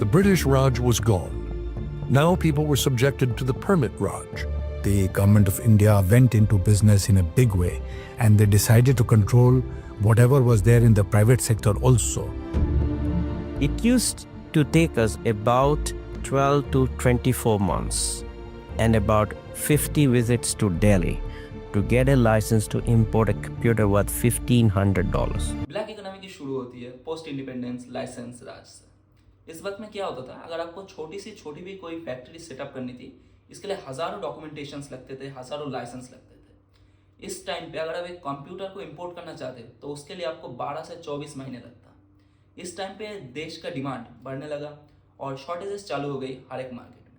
The British Raj was gone. Now people were subjected to the permit Raj. The government of India went into business in a big way, and they decided to control whatever was there in the private sector also. It used to take us about 12 to 24 months and about 50 visits to Delhi to get a license to import a computer worth $1,500. Black economy की शुरू होती है post independence licence राज से। इस वक्त में क्या होता था, अगर आपको छोटी भी कोई फैक्ट्री सेटअप करनी थी, इसके लिए हज़ारों डॉक्यूमेंटेशंस लगते थे, हज़ारों लाइसेंस लगते थे। इस टाइम पे अगर आप एक कंप्यूटर को इंपोर्ट करना चाहते तो उसके लिए आपको 12 से 24 महीने लगता। इस टाइम पे देश का डिमांड बढ़ने लगा और शॉर्टेजेस चालू हो गई हर एक मार्केट में।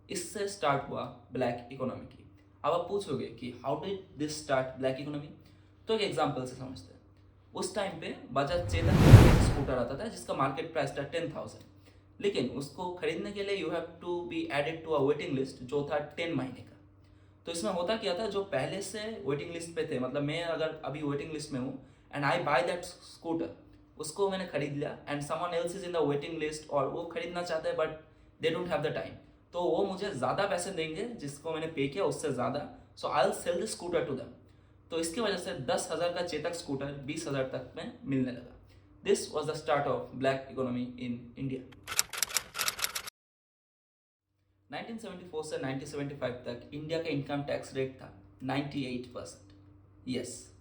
इससे स्टार्ट हुआ ब्लैक इकोनॉमी की। अब आप पूछोगे कि how did this start black economy, तो एक एग्जांपल से समझते हैं। उस टाइम पे बजाज चेतक का स्कूटर आता था जिसका मार्केट प्राइस था 10,000, लेकिन उसको खरीदने के लिए you have to be added to a waiting list जो था 10 महीने का। तो इसमें होता क्या था, जो पहले से वेटिंग लिस्ट पे थे, मतलब मैं अगर अभी वेटिंग लिस्ट में हूँ and I by that scooter, उसको मैंने खरीद लिया and someone else is in the waiting list और वो खरीदना चाहते हैं but they don't have the time, तो वो मुझे ज़्यादा पैसे देंगे जिसको मैंने पे किया उससे ज़्यादा, so I will sell the scooter to them. तो इसकी वजह से 10,000 का चेतक स्कूटर 20,000 तक में मिलने लगा। This was the start of black economy in India. 1974 से 1975 तक इंडिया का इनकम टैक्स रेट था 98%। यस,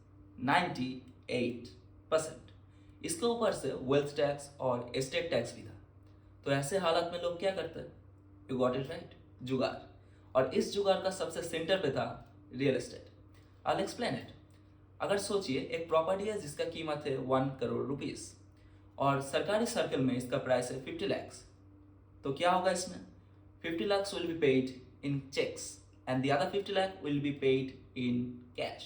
98%। इसके ऊपर से वेल्थ टैक्स और एस्टेट टैक्स भी था। तो ऐसे हालात में लोग क्या करते हैं? यू गॉट इट राइट, जुगाड़। और इस जुगाड़ का सबसे सेंटर पे था real estate. I will explain it. अगर सोचिए, एक प्रॉपर्टी है जिसका कीमत है 1 करोड़ रुपीस और सरकारी सर्कल में इसका प्राइस है 50 लाख। तो क्या होगा इसमें? 50 lakhs will be paid in checks and the other 50 lakh will be paid in cash.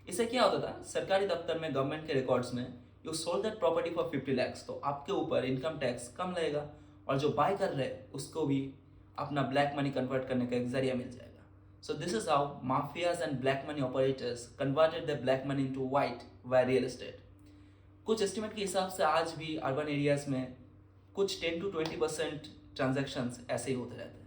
इससे क्या होता था, सरकारी दफ्तर में गवर्नमेंट के रिकॉर्ड्स में you sold that property for 50 lakhs, तो आपके ऊपर इनकम टैक्स कम लगेगा और जो बाय कर रहे हैं उसको भी अपना ब्लैक मनी कन्वर्ट करने का एक जरिया मिल जाएगा। So this is how mafias and black money operators converted the black money into white by real estate. कुछ एस्टिमेट के हिसाब से आज भी अर्बन एरियाज में कुछ 10 to 20% ट्रांजैक्शंस ऐसे ही होते रहते हैं।